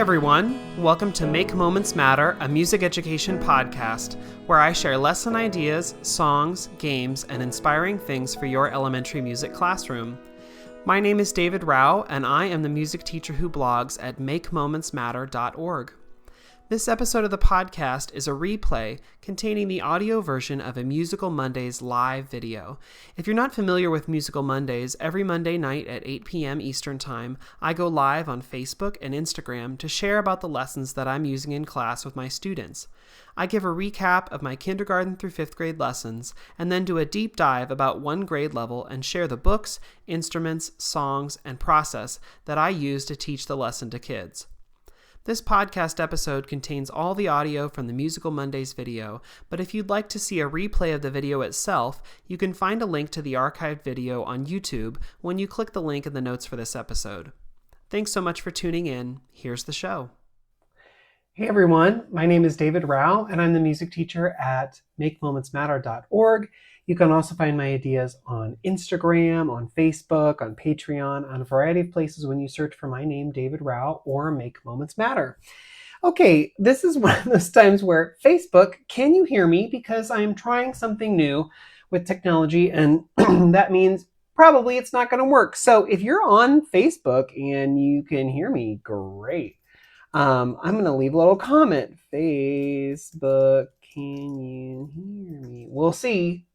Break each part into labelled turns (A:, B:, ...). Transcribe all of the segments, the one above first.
A: everyone, welcome to Make Moments Matter, a music education podcast, where I share lesson ideas, songs, games, and inspiring things for your elementary music classroom. My name is David Rao, and I am the music teacher who blogs at makemomentsmatter.org. This episode of the podcast is a replay containing the audio version of a Musical Mondays live video. If you're not familiar with Musical Mondays, every Monday night at 8 p.m. Eastern Time, I go live on Facebook and Instagram to share about the lessons that I'm using in class with my students. I give a recap of my kindergarten through 5th grade lessons, and then do a deep dive about one grade level and share the books, instruments, songs, and process that I use to teach the lesson to kids. This podcast episode contains all the audio from the Musical Mondays video, but if you'd like to see a replay of the video itself, you can find a link to the archived video on YouTube when you click the link in the notes for this episode. Thanks so much for tuning in. Here's the show. Hey everyone, my name is David Rao, and I'm the music teacher at makemomentsmatter.org. You can also find my ideas on Instagram, on Facebook, on Patreon, on a variety of places when you search for my name, David Rao, or Make Moments Matter. Okay, this is one of those times where Facebook, can you hear me? Because I'm trying something new with technology, and that means probably it's not going to work. So if you're on Facebook and you can hear me, great. I'm going to leave a little comment. Facebook, can you hear me? We'll see.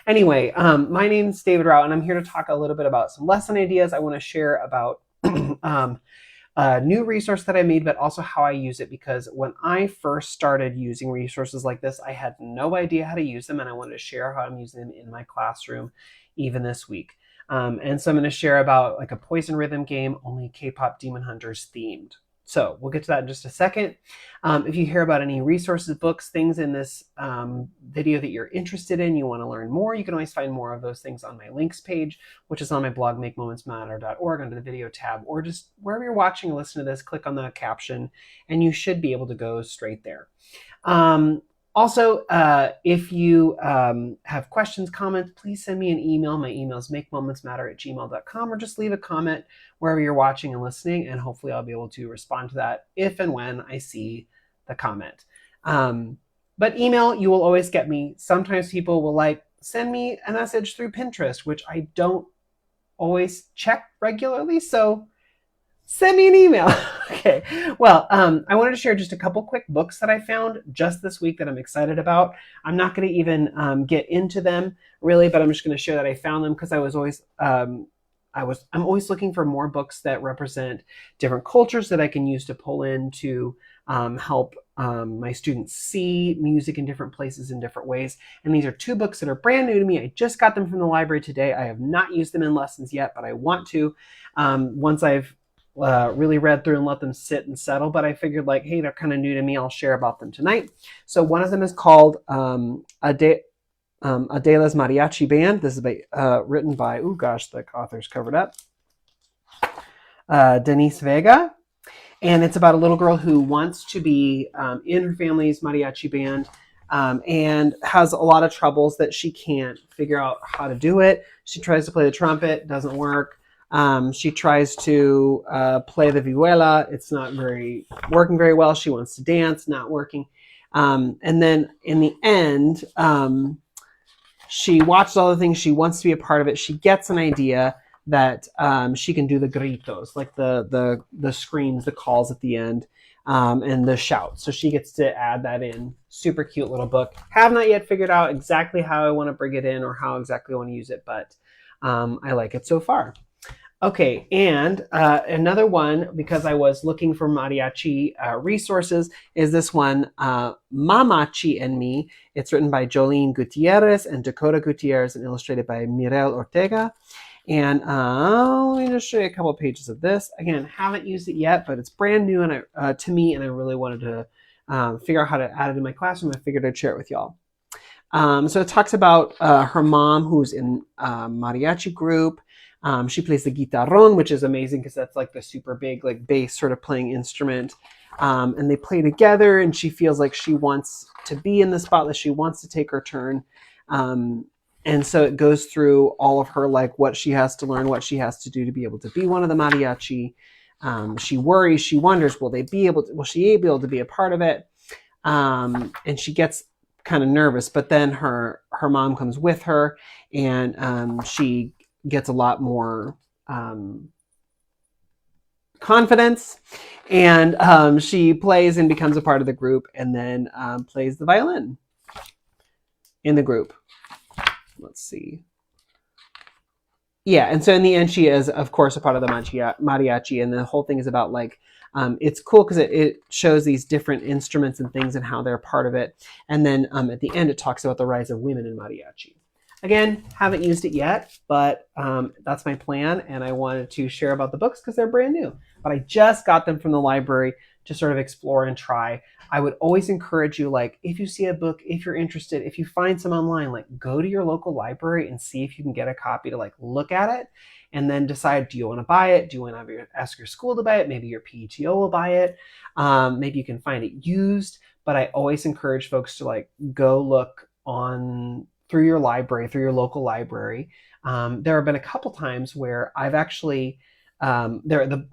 A: Anyway, my name's David Rao, and I'm here to talk a little bit about some lesson ideas. I want to share about a new resource that I made, but also how I use it, because when I first started using resources like this, I had no idea how to use them, and I wanted to share how I'm using them in my classroom even this week. And so I'm going to share about like a Poison Rhythm game, only K-pop Demon Hunters themed. So we'll get to that in just a second. If you hear about any resources, books, things in this video that you're interested in, you want to learn more, you can always find more of those things on my links page, which is on my blog, makemomentsmatter.org, under the video tab, or just wherever you're watching or listening to this, click on the caption, and you should be able to go straight there. Also, if you have questions, comments, please send me an email. My email is makemomentsmatter@gmail.com, or just leave a comment wherever you're watching and listening, and hopefully I'll be able to respond to that if and when I see the comment. But email, you will always get me. Sometimes people will send me a message through Pinterest, which I don't always check regularly, so send me an email. Okay. Well, I wanted to share just a couple quick books that I found just this week that I'm excited about. I'm not going to even get into them really, but I'm just going to share that I found them because I'm always looking for more books that represent different cultures that I can use to pull in to help my students see music in different places in different ways. And these are two books that are brand new to me. I just got them from the library today. I have not used them in lessons yet, but I want to once I've really read through and let them sit and settle. But I figured hey, they're kind of new to me. I'll share about them tonight. So one of them is called Adela's Mariachi Band. This is written by, the author's covered up, Denise Vega. And it's about a little girl who wants to be in her family's mariachi band and has a lot of troubles that she can't figure out how to do it. She tries to play the trumpet, doesn't work. She tries to play the vihuela. It's not working very well. She wants to dance, not working. And then in the end, she watches all the things. She wants to be a part of it. She gets an idea that she can do the gritos, like the screams, the calls at the end, and the shouts. So she gets to add that in. Super cute little book. Have not yet figured out exactly how I want to bring it in or how exactly I want to use it, but I like it so far. Okay, and another one, because I was looking for mariachi resources, is this one, Mamachi and Me. It's written by Jolene Gutierrez and Dakota Gutierrez and illustrated by Mirel Ortega. And let me just show you a couple of pages of this. Again, haven't used it yet, but it's brand new and to me, and I really wanted to figure out how to add it in my classroom. I figured I'd share it with y'all. So it talks about her mom, who's in a mariachi group. She plays the guitarrón, which is amazing because that's like the super big bass sort of playing instrument. And they play together, and she feels like she wants to be in the spot, that she wants to take her turn. And so it goes through all of her what she has to learn, what she has to do to be able to be one of the mariachi. She worries, she wonders, will she be able to be a part of it? And she gets kind of nervous, but then her mom comes with her, and she gets a lot more confidence, and she plays and becomes a part of the group, and then plays the violin in the group. Let's see. Yeah, and so in the end, she is, of course, a part of the mariachi, and the whole thing is about like, it's cool because it shows these different instruments and things and how they're part of it. And then at the end, it talks about the rise of women in mariachi. Again, haven't used it yet, but that's my plan, and I wanted to share about the books because they're brand new. But I just got them from the library to sort of explore and try. I would always encourage you, like, if you see a book, if you're interested, if you find some online, like, go to your local library and see if you can get a copy to like look at it, and then decide, do you want to buy it? Do you want to ask your school to buy it? Maybe your PTO will buy it. Maybe you can find it used, but I always encourage folks to like go look through your library, through your local library. There have been a couple times where I've actually, my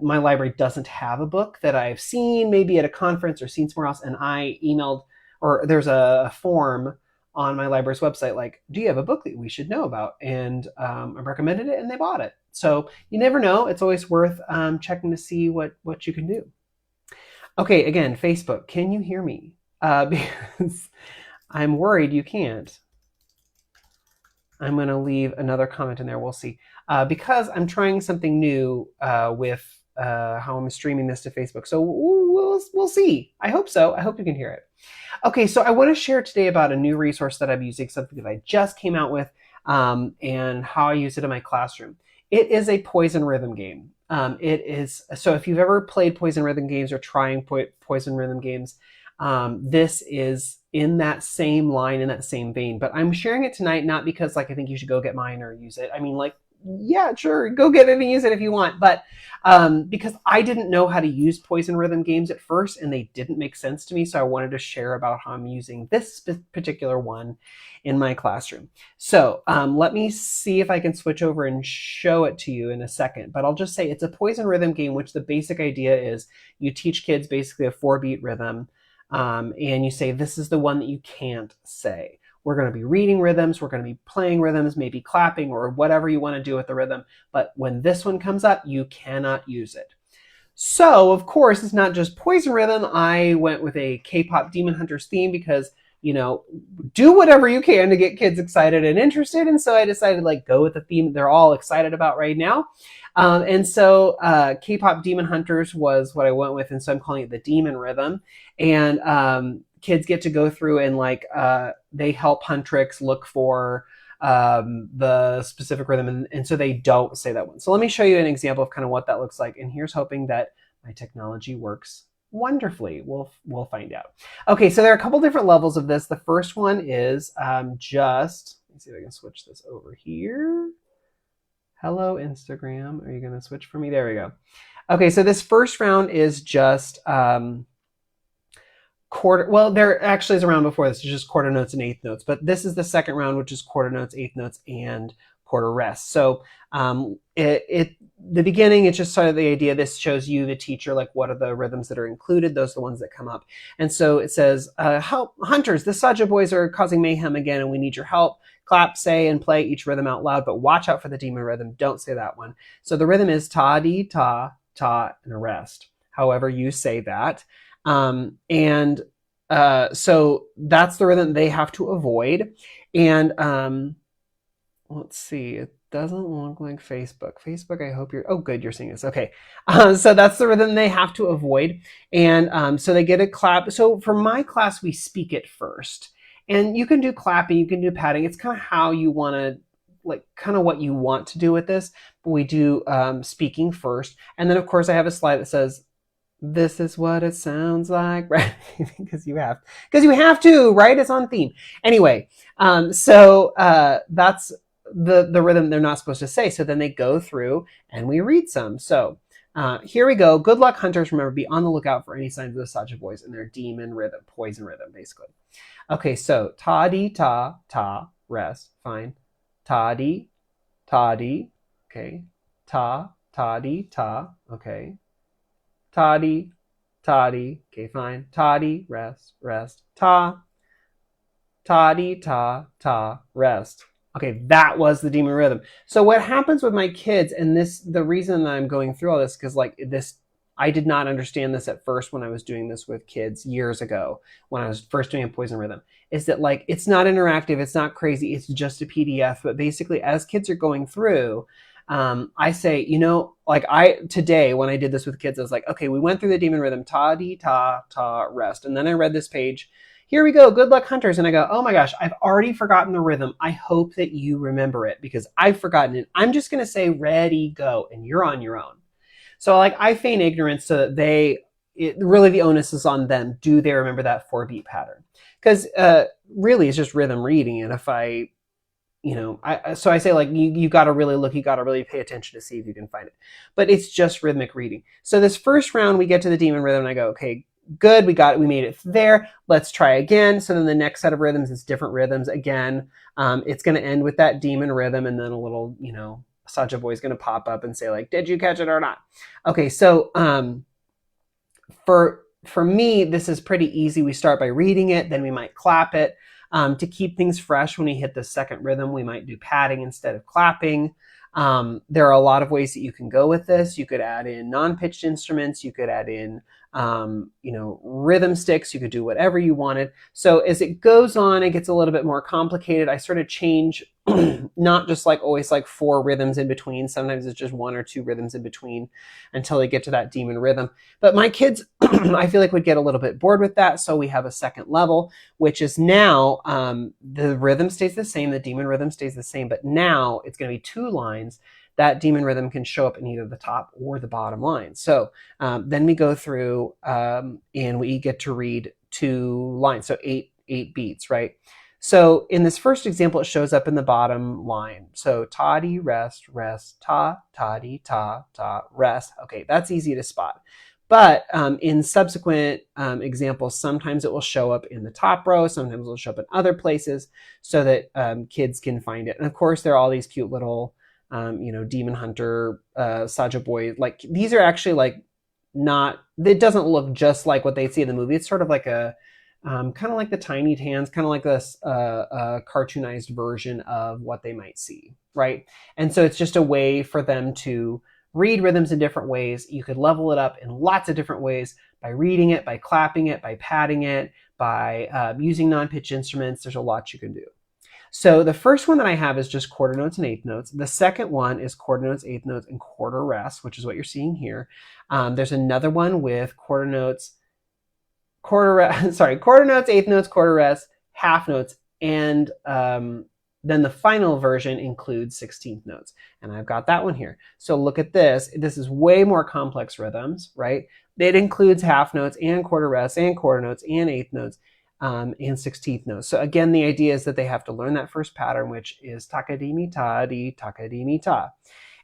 A: library doesn't have a book that I've seen maybe at a conference or seen somewhere else, and I emailed, or there's a form on my library's website like, do you have a book that we should know about? And I recommended it, and they bought it. So you never know. It's always worth checking to see what you can do. Okay, again, Facebook, can you hear me? Because I'm worried you can't. I'm going to leave another comment in there. We'll see. Because I'm trying something new with how I'm streaming this to Facebook. So we'll see. I hope so. I hope you can hear it. Okay, so I want to share today about a new resource that I'm using, something that I just came out with, and how I use it in my classroom. It is a Poison Rhythm game. It is, so if you've ever played Poison Rhythm games or trying Poison Rhythm games, this is in that same line, in that same vein. But I'm sharing it tonight not because like I think you should go get mine or use it. I mean, like, yeah, sure, go get it and use it if you want. But because I didn't know how to use Poison Rhythm games at first, and they didn't make sense to me, so I wanted to share about how I'm using this particular one in my classroom. So let me see if I can switch over and show it to you in a second. But I'll just say it's a Poison Rhythm game, which the basic idea is you teach kids basically a 4-beat rhythm. And you say, this is the one that you can't say. We're going to be reading rhythms. We're going to be playing rhythms, maybe clapping or whatever you want to do with the rhythm. But when this one comes up, you cannot use it. So, of course, it's not just Poison Rhythm. I went with a K-pop Demon Hunters theme because, you know, do whatever you can to get kids excited and interested. And so I decided, like, go with the theme they're all excited about right now. And so K-pop Demon Hunters was what I went with. And so I'm calling it the Demon Rhythm. And kids get to go through and like they help Huntrix look for the specific rhythm. And so they don't say that one. So let me show you an example of kind of what that looks like. And here's hoping that my technology works wonderfully. We'll find out. Okay, so there are a couple different levels of this. The first one is just, let me see if I can switch this over here. Hello, Instagram. Are you going to switch for me? There we go. Okay, so this first round is just quarter. Well, there actually is a round before this. It's just quarter notes and eighth notes. But this is the second round, which is quarter notes, eighth notes, and quarter rest. So the beginning, it's just sort of the idea. This shows you, the teacher, like what are the rhythms that are included. Those are the ones that come up. And so it says, help, Hunters, the Saja boys are causing mayhem again, and we need your help. Clap, say, and play each rhythm out loud, but watch out for the demon rhythm. Don't say that one. So the rhythm is ta-dee, ta, ta, and a rest. However you say that. So that's the rhythm they have to avoid. And let's see, it doesn't look like Facebook. Facebook, I hope you're, oh good, you're seeing this. Okay, so that's the rhythm they have to avoid. And so they get a clap. So for my class, we speak it first. And you can do clapping, you can do patting. It's kind of how you want to, like, kind of what you want to do with this. But we do speaking first. And then, of course, I have a slide that says, this is what it sounds like, right? because you have to, right? It's on theme. Anyway, so that's the rhythm they're not supposed to say. So then they go through and we read some. So here we go. Good luck, Hunters. Remember, be on the lookout for any signs of the Saja boys and their demon rhythm, poison rhythm, basically. Okay, so ta-dee, ta, ta, rest, fine. Ta-dee, ta-dee, okay. Ta, ta-dee, ta, okay. toddy, toddy. Okay, fine. Toddy, rest, rest. Ta, toddy, ta, ta, rest. Okay, that was the demon rhythm. So what happens with my kids, and the reason that I'm going through all this, because like this, I did not understand this at first when I was doing this with kids years ago, when I was first doing a poison rhythm, is that like, it's not interactive, it's not crazy, it's just a PDF. But basically, as kids are going through, I say, like today when I did this with kids, I was like, okay, we went through the demon rhythm, ta, dee, ta, ta, rest. And then I read this page. Here we go. Good luck, hunters. And I go, oh my gosh, I've already forgotten the rhythm. I hope that you remember it because I've forgotten it. I'm just going to say ready, go, and you're on your own. So like I feign ignorance so that really the onus is on them. Do they remember that 4-beat pattern? Because really it's just rhythm reading. And if I say like, you got to really look, you got to really pay attention to see if you can find it. But it's just rhythmic reading. So this first round, we get to the demon rhythm and I go, okay, good, we got it, we made it there. Let's try again. So then the next set of rhythms is different rhythms again. It's going to end with that demon rhythm, and then a little, Saja boy is going to pop up and say like, did you catch it or not? Okay, so for me, this is pretty easy. We start by reading it, then we might clap it. To keep things fresh, when we hit the second rhythm, we might do padding instead of clapping. There are a lot of ways that you can go with this. You could add in non-pitched instruments. You could add in, rhythm sticks. You could do whatever you wanted. So as it goes on, it gets a little bit more complicated. I sort of change, not just like always like 4 rhythms in between. Sometimes it's just 1 or 2 rhythms in between until they get to that demon rhythm. But my kids, I feel like would get a little bit bored with that. So we have a second level, which is now the rhythm stays the same. The demon rhythm stays the same, but now it's going to be 2 lines. That demon rhythm can show up in either the top or the bottom line. So then we go through and we get to read 2 lines. So 8 beats, right? So in this first example, it shows up in the bottom line. So toddy, rest, rest, ta, toddy, ta, ta, rest. Okay, that's easy to spot. But in subsequent examples, sometimes it will show up in the top row, sometimes it will show up in other places so that kids can find it. And of course, there are all these cute little Demon Hunter, Saja Boy. Like these are actually like not, it doesn't look just like what they see in the movie. It's sort of like a, kind of like the Tiny Tans, kind of like this cartoonized version of what they might see, right? And so it's just a way for them to read rhythms in different ways. You could level it up in lots of different ways by reading it, by clapping it, by padding it, by using non-pitch instruments. There's a lot you can do. So the first one that I have is just quarter notes and eighth notes. The second one is quarter notes, eighth notes, and quarter rest, which is what you're seeing here. There's another one with quarter notes, quarter notes, eighth notes, quarter rest, half notes, and then the final version includes 16th notes. And I've got that one here. So look at this. This is way more complex rhythms, right? It includes half notes and quarter rests and quarter notes and eighth notes. And 16th notes. So again, the idea is that they have to learn that first pattern, which is takadimi ta di takadimi ta.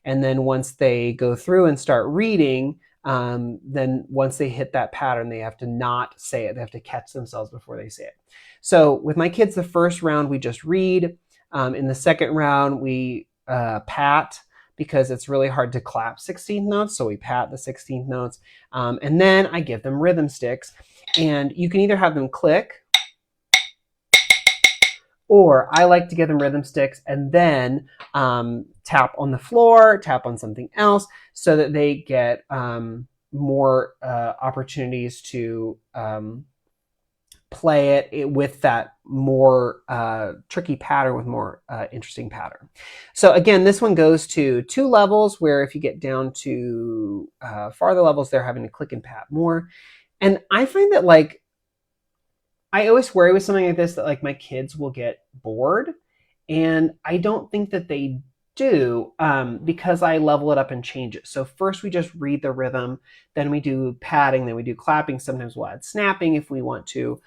A: And then once they go through and start reading, then once they hit that pattern, they have to not say it. They have to catch themselves before they say it. So with my kids, the first round, we just read. In the second round, we pat, because it's really hard to clap 16th notes. So we pat the 16th notes. And then I give them rhythm sticks. And you can either have them click, or I like to give them rhythm sticks and then tap on the floor, tap on something else, so that they get more opportunities to play it with that more tricky pattern, with more interesting pattern. So again, this one goes to 2 levels, where if you get down to farther levels, they're having to click and pat more. And I find that like, I always worry with something like this that like my kids will get bored, and I don't think that they do, because I level it up and change it. So first we just read the rhythm, then we do padding, then we do clapping. Sometimes we'll add snapping if we want to.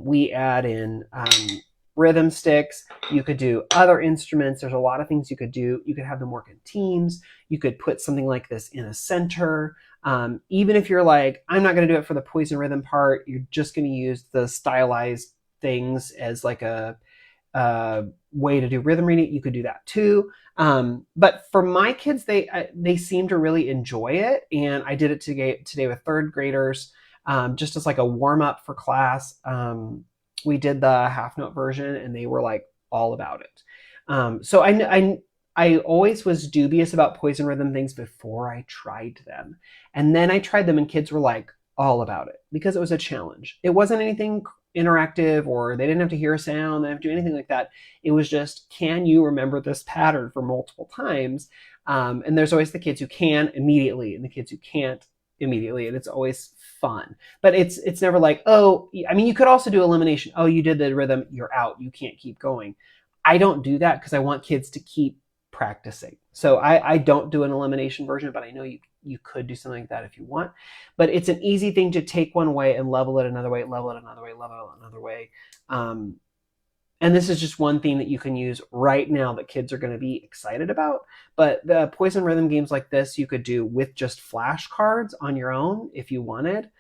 A: We add in rhythm sticks. You could do other instruments. There's a lot of things you could do. You could have them work in teams. You could put something like this in a center. Even if you're like, I'm not going to do it for the poison rhythm part, you're just going to use the stylized things as like a way to do rhythm reading, you could do that too. But for my kids, they seem to really enjoy it, and I did it today with third graders, just as like a warm up for class. We did the half note version, and they were like all about it. So I always was dubious about poison rhythm things before I tried them, and then I tried them, and kids were like all about it because it was a challenge. It wasn't anything interactive, or they didn't have to hear a sound, they didn't have to do anything like that. It was just, can you remember this pattern for multiple times? And there's always the kids who can immediately and the kids who can't immediately, and it's always fun. But it's never like, oh, I mean, you could also do elimination. Oh, you did the rhythm, you're out, you can't keep going. I don't do that because I want kids to keep practicing. So I don't do an elimination version, but I know you could do something like that if you want. But it's an easy thing to take one way and level it another way, level it another way, level it another way. And this is just one thing that you can use right now that kids are going to be excited about. But the poison rhythm games like this, you could do with just flashcards on your own if you wanted.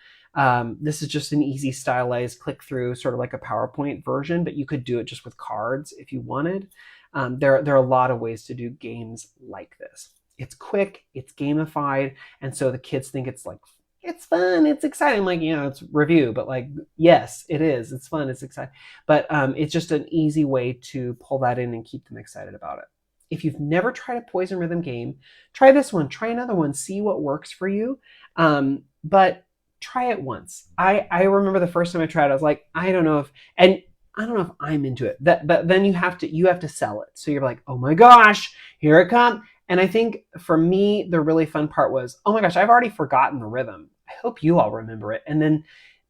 A: This is just an easy stylized click through, sort of like a PowerPoint version, but you could do it just with cards if you wanted. There are a lot of ways to do games like this. It's quick, it's gamified, and so the kids think it's like, it's fun, it's exciting. Like, it's review, but like, yes, it is. It's fun, it's exciting. But it's just an easy way to pull that in and keep them excited about it. If you've never tried a poison rhythm game, try this one, try another one, see what works for you. But try it once. I remember the first time I tried it, I was like, I don't know if I'm into it. But then you have to sell it. So you're like, oh my gosh, here it comes. And I think for me, the really fun part was, oh my gosh, I've already forgotten the rhythm. I hope you all remember it. And then,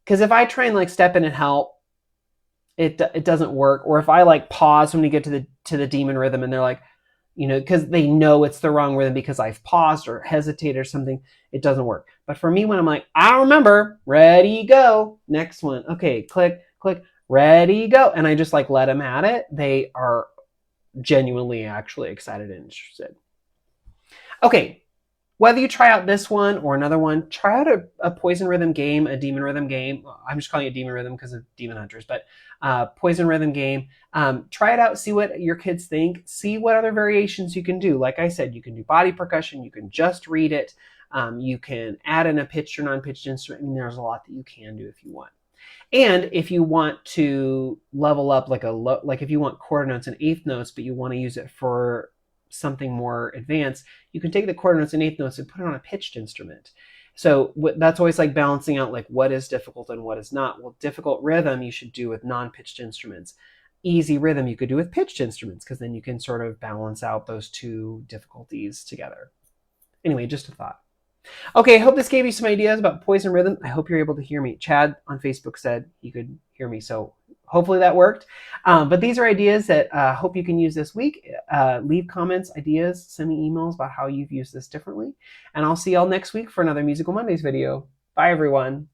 A: because if I try and like step in and help, it doesn't work. Or if I like pause when we get to the demon rhythm and they're like, because they know it's the wrong rhythm because I've paused or hesitated or something, it doesn't work. But for me, when I'm like, I don't remember, ready, go, next one. Okay, click, click, ready, go. And I just like let them at it. They are genuinely actually excited and interested. Okay, whether you try out this one or another one, try out a poison rhythm game, a demon rhythm game. I'm just calling it demon rhythm because of Demon Hunters, but poison rhythm game. Try it out, see what your kids think, see what other variations you can do. Like I said, you can do body percussion, you can just read it, you can add in a pitched or non-pitched instrument. I mean, there's a lot that you can do if you want. And if you want to level up, like if you want quarter notes and eighth notes, but you want to use it for something more advanced, you can take the quarter notes and eighth notes and put it on a pitched instrument. So that's always like balancing out like what is difficult and what is not. Well, difficult rhythm you should do with non-pitched instruments. Easy rhythm you could do with pitched instruments, because then you can sort of balance out those two difficulties together. Anyway, just a thought. Okay, I hope this gave you some ideas about poison rhythm. I hope you're able to hear me. Chad on Facebook said he could hear me, so hopefully that worked. But these are ideas that I hope you can use this week. Leave comments, ideas, send me emails about how you've used this differently. And I'll see y'all next week for another Musical Mondays video. Bye, everyone.